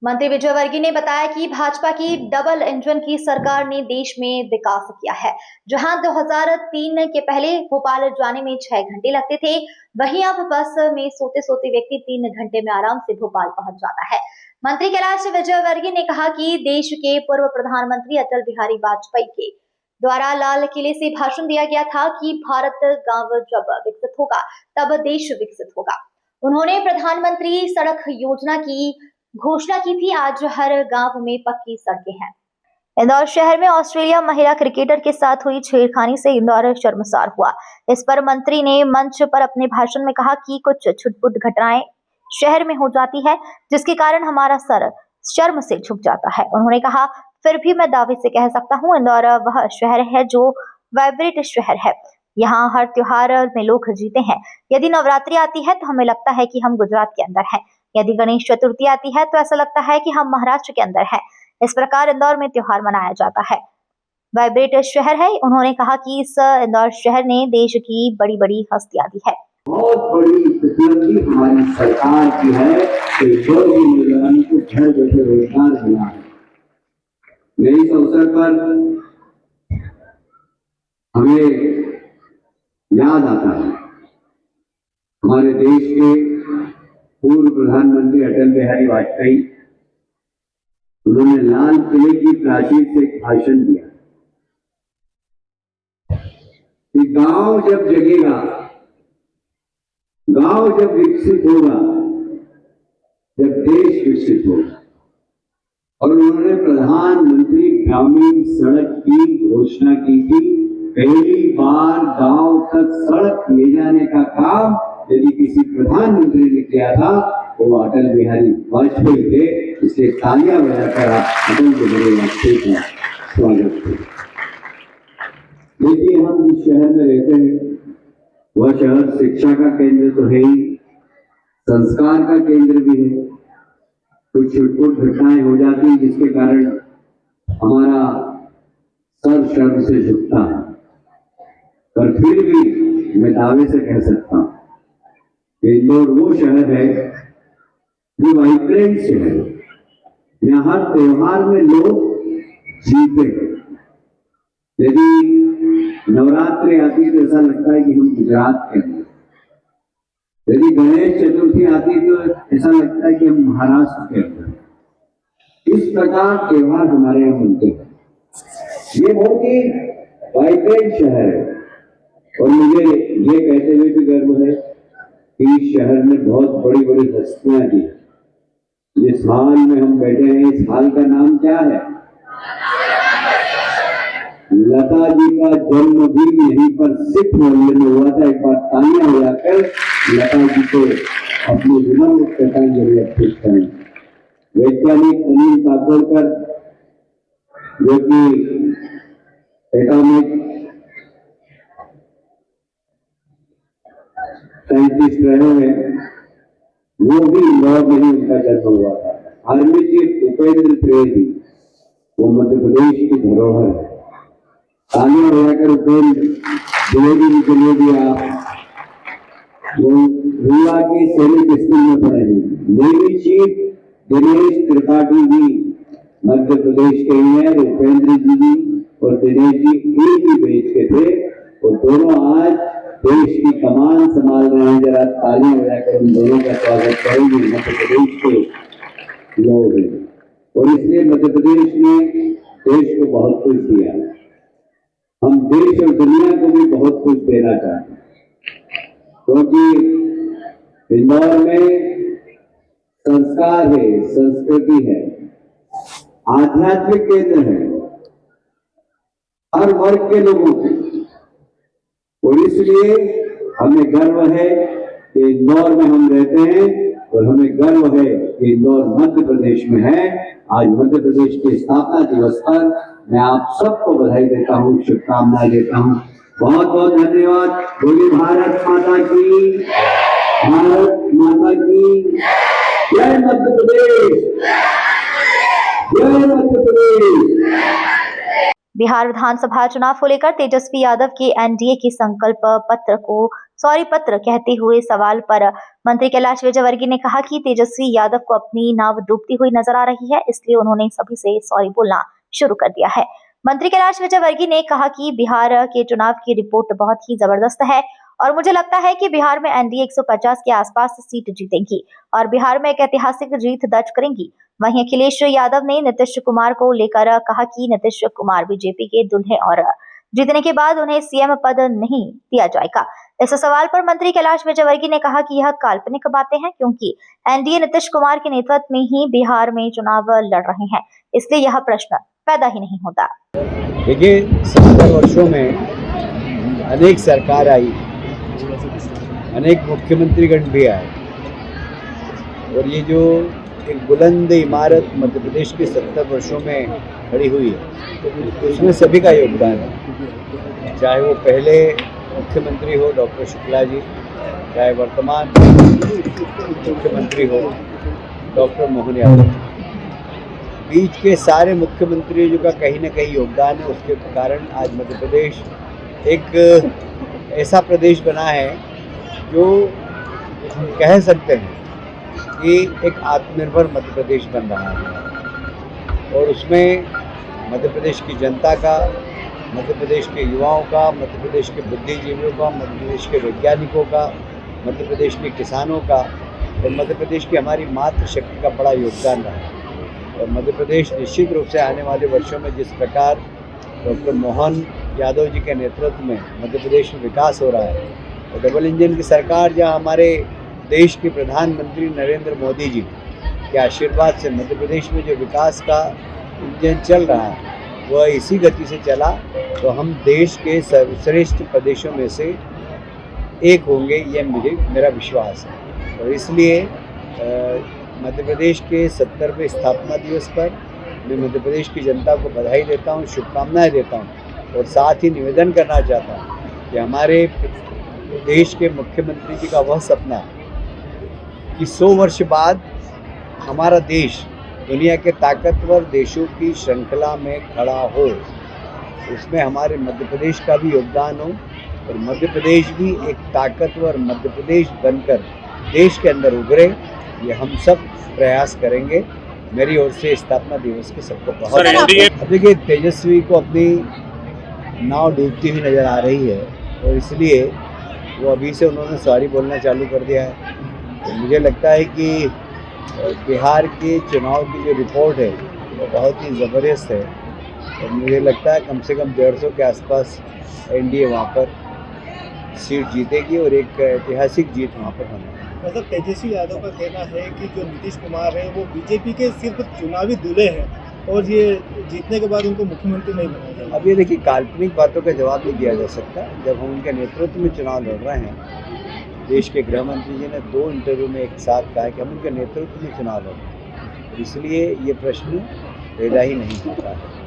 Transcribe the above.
मंत्री विजय वर्गीय ने बताया कि भाजपा की डबल इंजन की सरकार ने देश में विकास किया है। जहां 2003 के पहले भोपाल जाने में 6 घंटे लगते थे, वहीं अब बस में सोते सोते व्यक्ति 3 घंटे में आराम से भोपाल पहुंच जाता है। मंत्री कैलाश विजय वर्गीय ने कहा कि देश के पूर्व प्रधानमंत्री अटल बिहारी वाजपेयी के द्वारा लाल किले से भाषण दिया गया था कि भारत गांव जब विकसित होगा तब देश विकसित होगा। उन्होंने प्रधानमंत्री सड़क योजना की घोषणा की थी। आज हर गांव में पक्की सड़कें हैं। इंदौर शहर में ऑस्ट्रेलिया महिला क्रिकेटर के साथ हुई छेड़खानी से इंदौर शर्मसार हुआ। इस पर मंत्री ने मंच पर अपने भाषण में कहा कि कुछ छुटपुट घटनाएं शहर में हो जाती है, जिसके कारण हमारा सर शर्म से झुक जाता है। उन्होंने कहा, फिर भी मैं दावे से कह सकता हूँ, इंदौर वह शहर है जो वाइब्रेंट शहर है। यहाँ हर त्योहार में लोग जीते हैं। यदि नवरात्रि आती है तो हमें लगता है कि हम गुजरात के अंदर हैं। यदि गणेश चतुर्थी आती है तो ऐसा लगता है कि हम महाराष्ट्र के अंदर हैं। इस प्रकार इंदौर में त्योहार मनाया जाता है। वाइब्रेंट शहर है। उन्होंने कहा कि इस इंदौर शहर ने देश की बड़ी बड़ी हस्तियां दी है। बहुत बड़ी उपलब्धि हमारी सरकार की है कि जो भी नौजवानों को घर बैठे रोजगार मिला है। इस अवसर पर हमें याद आता है हमारे देश के पूर्व प्रधानमंत्री अटल बिहारी वाजपेयी, उन्होंने लाल किले की प्राचीर से एक भाषण दिया कि गांव जब जगेगा, गांव जब विकसित होगा, जब देश विकसित होगा। और उन्होंने प्रधानमंत्री ग्रामीण सड़क की घोषणा की थी। पहली बार गांव तक सड़क ले जाने का काम यदि किसी प्रधानमंत्री ने किया था तो वो अटल बिहारी वाजपेयी थे। इसलिए तालियां बजाकर अटल बिहारी वाजपेयी का स्वागत करें। देखिए, हम जिस शहर में रहते हैं वह शहर शिक्षा का केंद्र तो है ही, संस्कार का केंद्र भी है। कुछ छुटपुट घटनाएं हो जाती हैं जिसके कारण हमारा सर शर्म से झुकता है, पर फिर भी मैं दावे से कह सकता हूं कि इंदौर वो शहर है जो वाइब्रेंट शहर है। यहाँ हर त्योहार में लोग जीते हैं। यदि नवरात्रि आती तो ऐसा लगता है कि हम गुजरात के हैं। यदि गणेश चतुर्थी आती तो ऐसा लगता है कि हम महाराष्ट्र के अंदर। इस प्रकार त्योहार हमारे यहाँ बनते हैं। ये बहुत ही वाइब्रेंट शहर है और मुझे ये कहते हुए भी गर्व है कि इस शहर में बहुत बड़ी बड़ी हस्तियां दी। जिस हाल में हम बैठे हैं, इस हाल का नाम क्या है? लता जी का जन्म भी यहीं पर सिख मोहल्ले में हुआ था। एक बार तालियां बजाकर लता जी को अपनी विनम्र श्रद्धांजलि अर्पित करें। वैज्ञानिक अनिल काकोडकर, जो कि एटॉमिक साइंटिस्ट रहे हैं, वो भी इंदौर में ही उनका जन्म हुआ था। आर्मी चीफ उपेंद्र त्रिवेदी, वो मध्य प्रदेश की धरोहर है। तालियां बजाकर उपेंद्र त्रिवेदी जी के लिए भी आप। वो रीवा के सैनिक स्कूल में पढ़े हैं। नेवी चीफ दिनेश त्रिपाठी जी मध्य प्रदेश के ही हैं। उपेंद्र जी और दिनेश जी एक ही बेच के थे और दोनों आज देश की कमान संभाल रहे हैं। जरा तालियां बजाकर उन दोनों का स्वागत करेंगे। मध्य प्रदेश के लोग हैं और इसलिए मध्य प्रदेश ने देश को बहुत कुछ दिया। हम देश और दुनिया को भी बहुत कुछ देना चाहते हैं, क्योंकि इंदौर में संस्कार है, संस्कृति है, आध्यात्मिक केंद्र है हर वर्ग के लोगों के। और इसलिए हमें गर्व है कि इंदौर में हम रहते हैं और हमें गर्व है कि इंदौर मध्य प्रदेश में है। आज मध्य प्रदेश के स्थापना दिवस पर मैं आप सबको बधाई देता हूँ, शुभकामनाएं देता हूँ। बहुत बहुत धन्यवाद। बोलिए भारत माता की, भारत माता की जय। मध्य प्रदेश, जय मध्य प्रदेश। बिहार विधानसभा चुनाव को लेकर तेजस्वी यादव के एनडीए के संकल्प पत्र को सॉरी पत्र कहते हुए सवाल पर मंत्री कैलाश विजयवर्गीय ने कहा कि तेजस्वी यादव को अपनी नाव डूबती हुई नजर आ रही है, इसलिए उन्होंने सभी से सॉरी बोलना शुरू कर दिया है। मंत्री कैलाश विजयवर्गीय ने कहा कि बिहार के चुनाव की रिपोर्ट बहुत ही जबरदस्त है और मुझे लगता है कि बिहार में एनडीए 150 के आसपास सीट जीतेंगी और बिहार में एक ऐतिहासिक जीत दर्ज करेंगी। वहीं अखिलेश यादव ने नीतीश कुमार को लेकर कहा कि नीतीश कुमार बीजेपी के दूल्हे और जीतने के बाद उन्हें सीएम पद नहीं दिया जाएगा। इस सवाल पर मंत्री कैलाश विजयवर्गीय ने कहा कि यह काल्पनिक बातें हैं, क्योंकि एनडीए नीतीश कुमार के नेतृत्व में ही बिहार में चुनाव लड़ रहे हैं, इसलिए यह प्रश्न पैदा ही नहीं होता। देखिए, 70 वर्षों में अनेक सरकार आई, अनेक मुख्यमंत्रीगण भी आए और ये जो एक बुलंद इमारत मध्य प्रदेश के 70 वर्षों में खड़ी हुई है, तो उसमें सभी का योगदान है। चाहे वो पहले मुख्यमंत्री हो डॉक्टर शुक्ला जी, चाहे वर्तमान मुख्यमंत्री हो डॉक्टर मोहन यादव, बीच के सारे मुख्यमंत्रियों का कहीं ना कहीं योगदान है। उसके कारण आज मध्य प्रदेश एक ऐसा प्रदेश बना है जो हम कह सकते हैं कि एक आत्मनिर्भर मध्य प्रदेश बन रहा है और उसमें मध्य प्रदेश की जनता का, मध्य प्रदेश के युवाओं का, मध्य प्रदेश के बुद्धिजीवियों का, मध्य प्रदेश के वैज्ञानिकों का, मध्य प्रदेश के किसानों का और मध्य प्रदेश की हमारी मातृशक्ति का बड़ा योगदान रहा है। और मध्य प्रदेश निश्चित रूप से आने वाले वर्षों में जिस प्रकार डॉक्टर मोहन यादव जी के नेतृत्व में मध्य प्रदेश में विकास हो रहा है, और डबल इंजन की सरकार जहाँ हमारे देश के प्रधानमंत्री नरेंद्र मोदी जी के आशीर्वाद से मध्य प्रदेश में जो विकास का इंजन चल रहा है वह इसी गति से चला तो हम देश के सर्वश्रेष्ठ प्रदेशों में से एक होंगे, ये मेरा विश्वास है। और इसलिए मध्य प्रदेश के 70वें स्थापना दिवस पर मैं मध्य प्रदेश की जनता को बधाई देता हूँ, शुभकामनाएं देता हूँ और साथ ही निवेदन करना चाहता हूँ कि हमारे देश के मुख्यमंत्री जी का वह सपना कि 100 वर्ष बाद हमारा देश दुनिया के ताकतवर देशों की श्रृंखला में खड़ा हो, उसमें हमारे मध्य प्रदेश का भी योगदान हो और मध्य प्रदेश भी एक ताकतवर मध्य प्रदेश बनकर देश के अंदर उभरे, ये हम सब प्रयास करेंगे। मेरी ओर से स्थापना दिवस के सबको बहुत अब देखिए, तेजस्वी को अपनी नाव डूबती हुई नज़र आ रही है और इसलिए वो अभी से उन्होंने सॉरी बोलना चालू कर दिया है। तो मुझे लगता है कि बिहार के चुनाव की जो रिपोर्ट है वो बहुत ही ज़बरदस्त है और मुझे लगता है कम से कम 150 के आसपास एनडीए वहाँ पर सीट जीतेगी और एक ऐतिहासिक जीत वहाँ पर होगी। मतलब तेजस्वी यादव का कहना है कि जो नीतीश कुमार है वो बीजेपी के सिर्फ चुनावी दूल्हे हैं और ये जीतने के बाद उनको मुख्यमंत्री नहीं बनाया जाएगा। अब ये देखिए, काल्पनिक बातों का जवाब नहीं दिया जा सकता। जब हम उनके नेतृत्व में चुनाव लड़ रहे हैं, देश के गृह मंत्री जी ने 2 इंटरव्यू में एक साथ कहा कि हम उनके नेतृत्व में चुनाव लड़ रहे हैं, इसलिए ये प्रश्न पैदा ही नहीं होता है।